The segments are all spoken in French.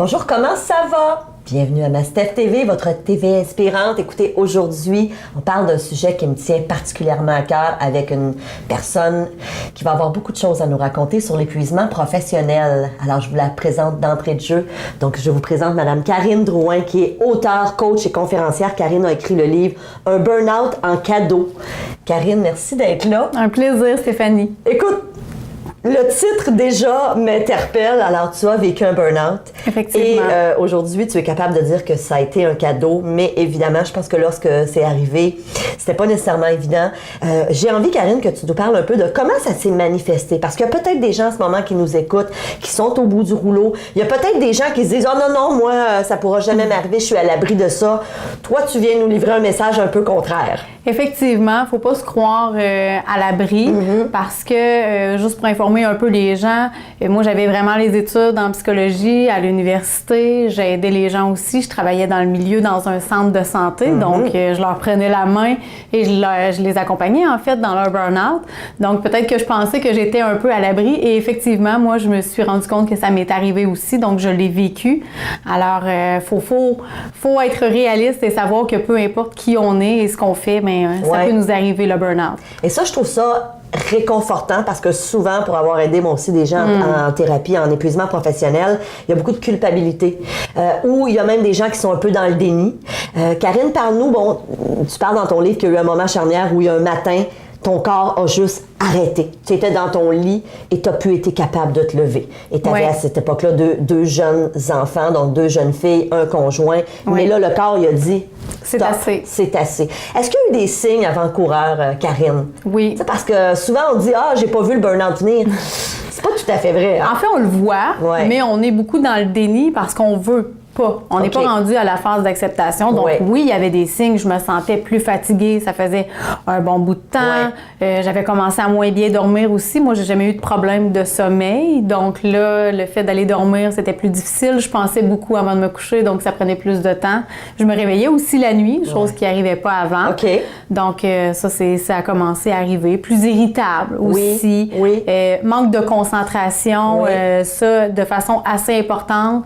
Bonjour, comment ça va? Bienvenue à Mastef TV, votre TV inspirante. Écoutez, aujourd'hui, on parle d'un sujet qui me tient particulièrement à cœur avec une personne qui va avoir beaucoup de choses à nous raconter sur l'épuisement professionnel. Alors, je vous la présente d'entrée de jeu. Donc, je vous présente Madame Karine Drouin, qui est auteure, coach et conférencière. Karine a écrit le livre « Un burn-out en cadeau ». Karine, merci d'être là. Un plaisir, Stéphanie. Écoute, le titre déjà m'interpelle. Alors, tu as vécu un burn-out. Effectivement. Et aujourd'hui, tu es capable de dire que ça a été un cadeau. Mais évidemment, je pense que lorsque c'est arrivé, c'était pas nécessairement évident. J'ai envie, Karine, que tu nous parles un peu de comment ça s'est manifesté. Parce qu'il y a peut-être des gens en ce moment qui nous écoutent, qui sont au bout du rouleau. Il y a peut-être des gens qui se disent « Oh non, moi, ça pourra jamais m'arriver, je suis à l'abri de ça. » Toi, tu viens nous livrer un message un peu contraire. Effectivement, faut pas se croire à l'abri parce que, juste pour informer un peu les gens, moi j'avais vraiment les études en psychologie à l'université, j'ai aidé les gens aussi, je travaillais dans le milieu dans un centre de santé, donc je leur prenais la main et je les accompagnais en fait dans leur burn-out. Donc peut-être que je pensais que j'étais un peu à l'abri et effectivement, moi je me suis rendu compte que ça m'est arrivé aussi, donc je l'ai vécu. Alors faut être réaliste et savoir que peu importe qui on est et ce qu'on fait, mais ça peut nous arriver le burn-out. Et ça, je trouve ça réconfortant parce que souvent, pour avoir aidé moi aussi des gens en thérapie, en épuisement professionnel, il y a beaucoup de culpabilité. Ou il y a même des gens qui sont un peu dans le déni. Karine, parle-nous, bon, tu parles dans ton livre qu'il y a eu un moment charnière où il y a un matin, ton corps a juste arrêté. Tu étais dans ton lit et tu n'as plus été capable de te lever. Et tu avais à cette époque-là deux jeunes enfants, donc 2 jeunes filles, un conjoint. Mais là, le corps, il a dit... C'est assez. C'est assez. Est-ce qu'il y a eu des signes avant-coureurs, Karine? Oui. C'est parce que souvent, on dit « Ah, j'ai pas vu le burn-out venir ». C'est pas tout à fait vrai. Hein? En fait, on le voit, mais on est beaucoup dans le déni parce qu'on veut pas. On n'est pas rendu à la phase d'acceptation. Donc oui, il y avait des signes. Je me sentais plus fatiguée. Ça faisait un bon bout de temps. J'avais commencé à moins bien dormir aussi. Moi, j'ai jamais eu de problème de sommeil. Donc là, le fait d'aller dormir, c'était plus difficile. Je pensais beaucoup avant de me coucher, donc ça prenait plus de temps. Je me réveillais aussi la nuit, chose qui n'arrivait pas avant. Donc ça a commencé à arriver. Plus irritable aussi. Manque de concentration, ça de façon assez importante.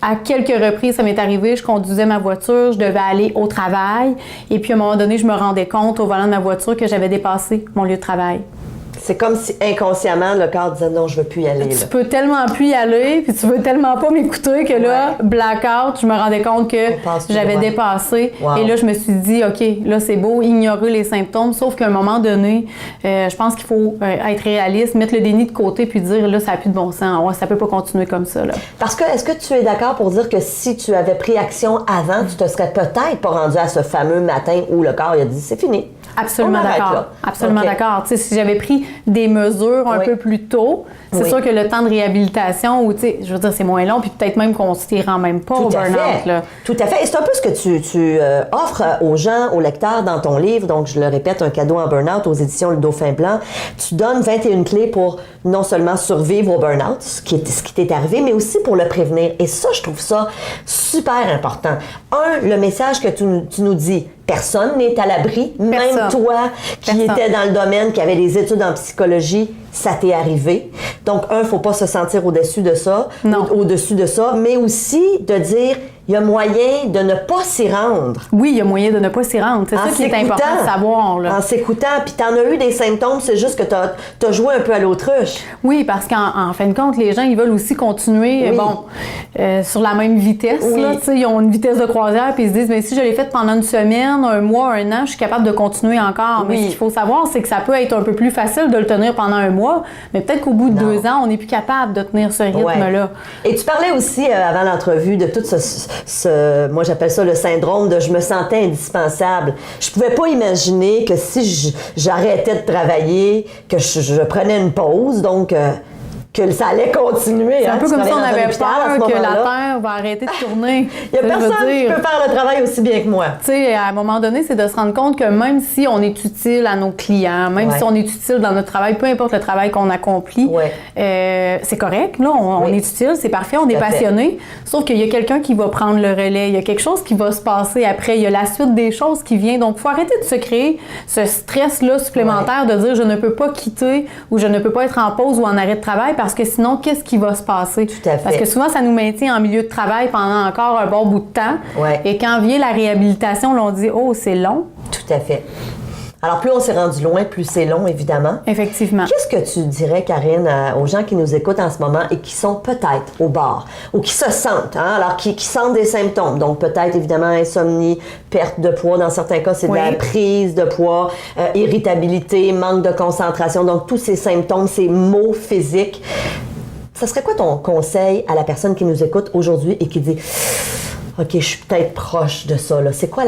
À quelques reprises, ça m'est arrivé, je conduisais ma voiture, je devais aller au travail et puis à un moment donné, je me rendais compte au volant de ma voiture que j'avais dépassé mon lieu de travail. C'est comme si inconsciemment, le corps disait non, je veux plus y aller. Tu peux tellement plus y aller, puis tu veux tellement pas m'écouter que là, blackout, je me rendais compte que j'avais dépassé. Et là, je me suis dit, OK, là, c'est beau, ignorer les symptômes, sauf qu'à un moment donné, je pense qu'il faut être réaliste, mettre le déni de côté, puis dire, là, ça n'a plus de bon sens. Ça peut pas continuer comme ça. Là. Parce que, est-ce que tu es d'accord pour dire que si tu avais pris action avant, tu te serais peut-être pas rendu à ce fameux matin où le corps il a dit, c'est fini. Absolument d'accord. Absolument d'accord. Tu sais, si j'avais pris des mesures un peu plus tôt, c'est sûr que le temps de réhabilitation, ou tu sais, je veux dire, c'est moins long, puis peut-être même qu'on s'y rend même pas au burn-out. Là. Tout à fait. Et c'est un peu ce que tu offres aux gens, aux lecteurs dans ton livre. Donc, je le répète, Un cadeau en burn-out aux éditions Le Dauphin Blanc. Tu donnes 21 clés pour non seulement survivre au burn-out, ce qui t'est arrivé, mais aussi pour le prévenir. Et ça, je trouve ça super important. Le message que tu nous dis, personne n'est à l'abri, même toi qui étais dans le domaine, qui avait des études en psychologie, ça t'est arrivé. Donc, faut pas se sentir au-dessus de ça, mais aussi de dire, il y a moyen de ne pas s'y rendre. Oui, il y a moyen de ne pas s'y rendre. C'est ça qui est important de savoir. Là. En s'écoutant, puis t'en as eu des symptômes, c'est juste que t'as joué un peu à l'autruche. Oui, parce qu'en fin de compte, les gens, ils veulent aussi continuer, sur la même vitesse. Là, ils ont une vitesse de croisière, puis ils se disent, mais si je l'ai fait pendant une semaine, un mois, un an, je suis capable de continuer encore. Mais ce qu'il faut savoir, c'est que ça peut être un peu plus facile de le tenir pendant un mois, mais peut-être qu'au bout de 2 ans, on n'est plus capable de tenir ce rythme-là. Et tu parlais aussi, avant l'entrevue, de tout moi j'appelle ça le syndrome de je me sentais indispensable. Je pouvais pas imaginer que si j'arrêtais de travailler, que je prenais une pause, donc que ça allait continuer. C'est un peu comme si on avait peur que la Terre va arrêter de tourner. Il n'y a personne qui peut faire le travail aussi bien que moi. Tu sais, à un moment donné, c'est de se rendre compte que même si on est utile à nos clients, même si on est utile dans notre travail, peu importe le travail qu'on accomplit, c'est correct. Là, on est utile, c'est parfait, on est passionné. Sauf qu'il y a quelqu'un qui va prendre le relais. Il y a quelque chose qui va se passer après. Il y a la suite des choses qui vient. Donc, il faut arrêter de se créer ce stress-là supplémentaire de dire je ne peux pas quitter ou je ne peux pas être en pause ou en arrêt de travail parce parce que sinon, qu'est-ce qui va se passer? Tout à fait. Parce que souvent, ça nous maintient en milieu de travail pendant encore un bon bout de temps. Ouais. Et quand vient la réhabilitation, là, on dit « Oh, c'est long ». Tout à fait. Alors, plus on s'est rendu loin, plus c'est long, évidemment. Effectivement. Qu'est-ce que tu dirais, Karine, aux gens qui nous écoutent en ce moment et qui sont peut-être au bar ou qui se sentent, alors qui sentent des symptômes, donc peut-être, évidemment, insomnie, perte de poids, dans certains cas, c'est de la prise de poids, irritabilité, manque de concentration, donc tous ces symptômes, ces maux physiques. Ça serait quoi ton conseil à la personne qui nous écoute aujourd'hui et qui dit... OK, je suis peut-être proche de ça. Là. C'est quoi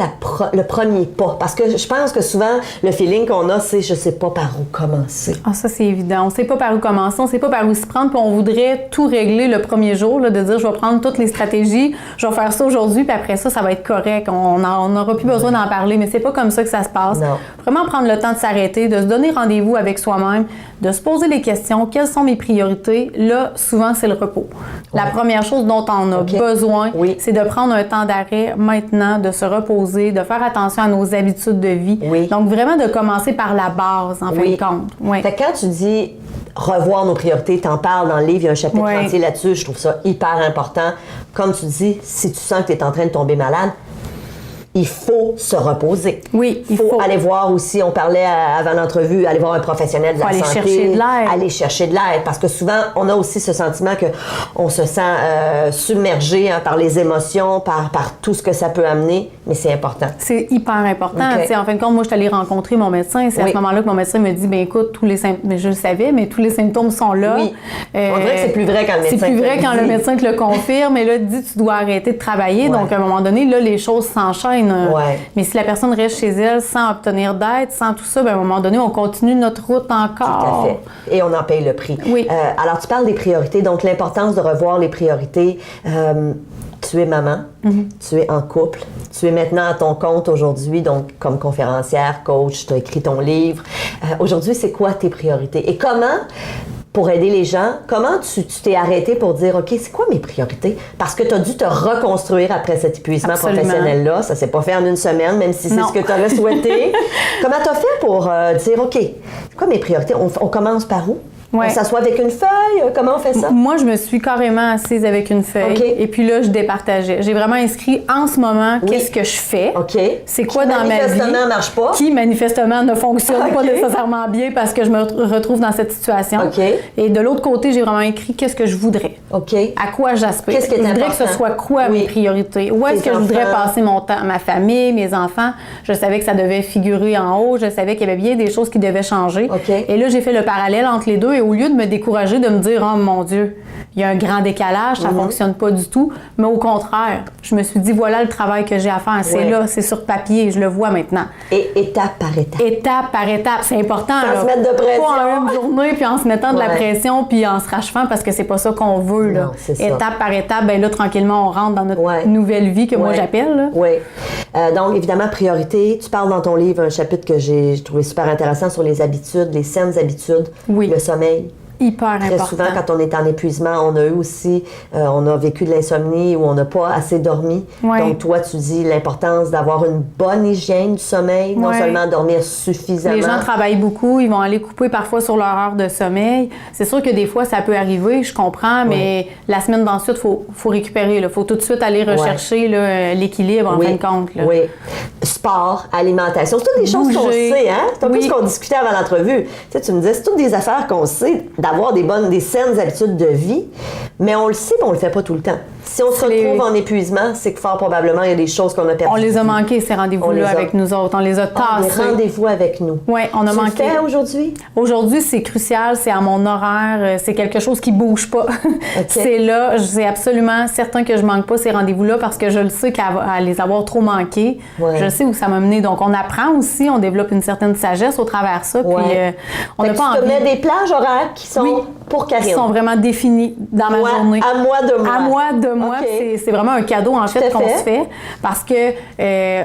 le premier pas? Parce que je pense que souvent, le feeling qu'on a, c'est je sais pas par où commencer. Ah, ça, c'est évident. On sait pas par où commencer, on sait pas par où s'y prendre, puis on voudrait tout régler le premier jour, là, de dire je vais prendre toutes les stratégies, je vais faire ça aujourd'hui, puis après ça va être correct. On n'aura plus besoin d'en parler, mais c'est pas comme ça que ça se passe. Non. Vraiment prendre le temps de s'arrêter, de se donner rendez-vous avec soi-même, de se poser les questions. Quelles sont mes priorités? Là, souvent, c'est le repos. La première chose dont on a besoin, c'est de prendre un temps d'arrêt maintenant, de se reposer, de faire attention à nos habitudes de vie. Donc, vraiment de commencer par la base, en fin de compte. Fait que quand tu dis revoir nos priorités, t'en parles dans le livre, il y a un chapitre entier là-dessus, je trouve ça hyper important. Comme tu dis, si tu sens que tu es en train de tomber malade, il faut se reposer. Oui, il faut aller voir aussi, on parlait avant l'entrevue, aller voir un professionnel de la santé. Aller chercher de l'aide. Aller chercher de l'aide, parce que souvent, on a aussi ce sentiment qu'on se sent submergé par les émotions, par tout ce que ça peut amener, mais c'est important. C'est hyper important. En fin de compte, moi, je suis allée rencontrer mon médecin. C'est à ce moment-là que mon médecin me dit, bien écoute, tous les symptômes, je le savais, mais tous les symptômes sont là. Oui. On dirait que c'est plus vrai quand le médecin C'est plus vrai quand le médecin te le confirme, et là, dit, tu dois arrêter de travailler. Donc, à un moment donné, là, les choses s'enchaînent. Mais si la personne reste chez elle sans obtenir d'aide, sans tout ça, bien, à un moment donné, on continue notre route encore. Tout à fait. Et on en paye le prix. Oui. Alors, tu parles des priorités, donc l'importance de revoir les priorités. Tu es maman, tu es en couple, tu es maintenant à ton compte aujourd'hui, donc comme conférencière, coach, tu as écrit ton livre. Aujourd'hui, c'est quoi tes priorités? Et comment... Pour aider les gens, comment tu t'es arrêté pour dire, OK, c'est quoi mes priorités? Parce que tu as dû te reconstruire après cet épuisement professionnel-là. Ça ne s'est pas fait en une semaine, même si c'est ce que tu aurais souhaité. Comment tu as fait pour dire, OK, c'est quoi mes priorités? On commence par où? On s'assoit avec une feuille? Comment on fait ça? Moi, je me suis carrément assise avec une feuille. Et puis là, je départageais. J'ai vraiment inscrit en ce moment qu'est-ce que je fais. C'est quoi dans ma vie? Qui manifestement marche pas. Qui manifestement ne fonctionne pas nécessairement bien parce que je me retrouve dans cette situation. Et de l'autre côté, j'ai vraiment écrit qu'est-ce que je voudrais. À quoi j'aspire. Qu'est-ce qui est je voudrais important? que ce soit quoi mes priorités? Où est-ce que je voudrais passer mon temps? Ma famille, mes enfants. Je savais que ça devait figurer en haut. Je savais qu'il y avait bien des choses qui devaient changer. Et là, j'ai fait le parallèle entre les deux. Et au lieu de me décourager, de me dire « Oh mon Dieu, il y a un grand décalage, ça fonctionne pas du tout », mais au contraire, je me suis dit « Voilà le travail que j'ai à faire, c'est là, c'est sur papier, je le vois maintenant ». Et étape par étape. Étape par étape, c'est important. Sans se mettre de pression. Pas en une journée, puis en se mettant de la pression, puis en se rachevant, parce que c'est pas ça qu'on veut. Là. Non, étape par étape, bien là, tranquillement, on rentre dans notre nouvelle vie que moi j'appelle. Oui. Donc, évidemment, priorité. Tu parles dans ton livre un chapitre que j'ai trouvé super intéressant sur les habitudes, les saines habitudes, le sommeil. Hyper Très important. souvent, quand on est en épuisement, on a eu aussi, on a vécu de l'insomnie ou on n'a pas assez dormi. Donc, toi, tu dis l'importance d'avoir une bonne hygiène du sommeil, non seulement dormir suffisamment. Les gens travaillent beaucoup, ils vont aller couper parfois sur leur heure de sommeil. C'est sûr que des fois, ça peut arriver, je comprends, mais la semaine d'ensuite, il faut récupérer. Il faut tout de suite aller rechercher l'équilibre, en fin de compte. Là. Oui. Sport, alimentation, c'est toutes des choses qu'on sait, hein? C'est un peu ce qu'on discutait avant l'entrevue. Tu me disais, c'est toutes des affaires qu'on sait, d'avoir des saines habitudes de vie, mais on le sait, mais on le fait pas tout le temps. Si on se retrouve en épuisement, c'est que fort probablement, il y a des choses qu'on a perdues. On les a manqués, ces rendez-vous-là, avec nous autres. On les a tassés. Des rendez-vous avec nous. Oui, on a manqué. Tu le fais aujourd'hui? Aujourd'hui, c'est crucial, c'est à mon horaire, c'est quelque chose qui bouge pas. C'est là, c'est absolument certain que je manque pas ces rendez-vous-là parce que je le sais qu'à les avoir trop manqués, je sais où ça m'a mené. Donc, on apprend aussi, on développe une certaine sagesse au travers de ça. Puis, on n'a pas envie. Tu te mets des plages horaires qui sont pour Karine. Qui sont vraiment définies dans ma journée. À moi de moi. À moi de de moi. Okay. C'est vraiment un cadeau, en fait, qu'on se fait parce que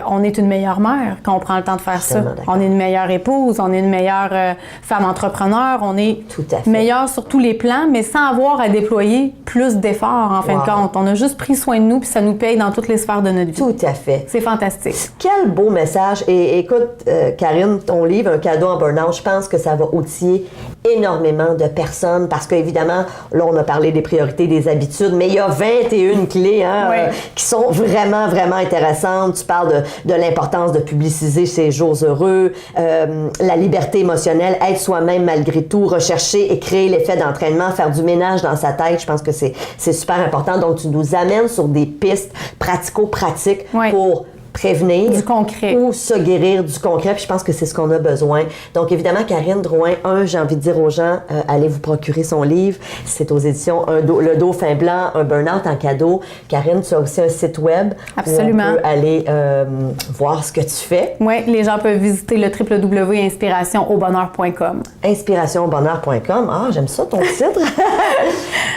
on est une meilleure mère quand on prend le temps de faire ça. On est une meilleure épouse, on est une meilleure femme entrepreneur, on est meilleure sur tous les plans, mais sans avoir à déployer plus d'efforts, en fin de compte. On a juste pris soin de nous, puis ça nous paye dans toutes les sphères de notre vie. Tout à fait. C'est fantastique. Quel beau message. Et écoute, Karine, ton livre, Un cadeau en burn-out, je pense que ça va outiller énormément de personnes parce qu'évidemment, là, on a parlé des priorités, des habitudes, mais il y a 21 clés qui sont vraiment, vraiment intéressantes. Tu parles de l'importance de publiciser ses jours heureux, la liberté émotionnelle, être soi-même malgré tout, rechercher et créer l'effet d'entraînement, faire du ménage dans sa tête. Je pense que c'est super important. Donc, tu nous amènes sur des pistes pratico-pratiques pour prévenir du concret ou se guérir du concret. Puis je pense que c'est ce qu'on a besoin. Donc, évidemment, Karine Drouin, j'ai envie de dire aux gens, allez vous procurer son livre. C'est aux éditions Le Dauphin Blanc, un burn-out en cadeau. Karine, tu as aussi un site web. Absolument. Où on peut aller voir ce que tu fais. Oui, les gens peuvent visiter le www.inspirationaubonheur.com. Inspirationaubonheur.com. Ah, j'aime ça, ton titre.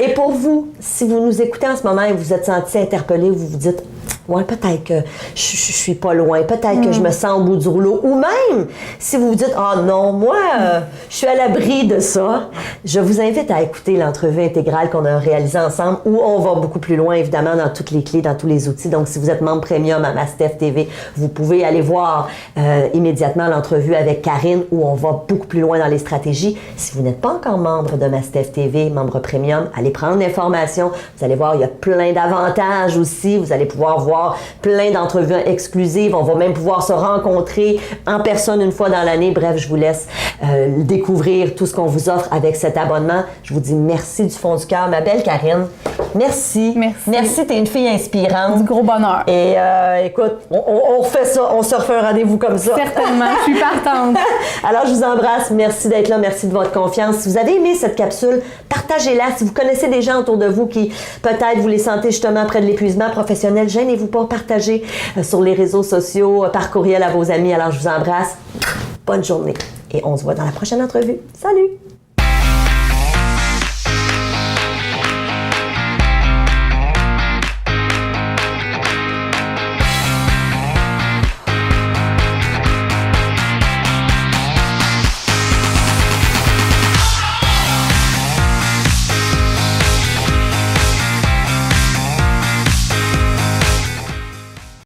Et pour vous, si vous nous écoutez en ce moment et vous vous êtes senti interpellé, vous vous dites, ouais, peut-être que je suis pas loin, peut-être que je me sens au bout du rouleau. Ou même, si vous vous dites, ah non, moi, je suis à l'abri de ça, je vous invite à écouter l'entrevue intégrale qu'on a réalisée ensemble, où on va beaucoup plus loin, évidemment, dans toutes les clés, dans tous les outils. Donc, si vous êtes membre premium à Mastef TV, vous pouvez aller voir immédiatement l'entrevue avec Karine, où on va beaucoup plus loin dans les stratégies. Si vous n'êtes pas encore membre de Mastef TV, membre premium, allez prendre l'information. Vous allez voir, il y a plein d'avantages aussi. Vous allez pouvoir voir plein d'entrevues exclusives. On va même pouvoir se rencontrer en personne une fois dans l'année. Bref, je vous laisse découvrir tout ce qu'on vous offre avec cet abonnement. Je vous dis merci du fond du cœur. Ma belle Karine, merci. Merci, t'es une fille inspirante. Du gros bonheur. Et écoute, on refait ça. On se refait un rendez-vous comme ça. Certainement, je suis partante. Alors, je vous embrasse. Merci d'être là. Merci de votre confiance. Si vous avez aimé cette capsule, partagez-la. Si vous connaissez des gens autour de vous qui, peut-être, vous les sentez justement près de l'épuisement professionnel, gênez-vous pas, partagez sur les réseaux sociaux, par courriel à vos amis. Alors, je vous embrasse. Bonne journée. Et on se voit dans la prochaine entrevue. Salut!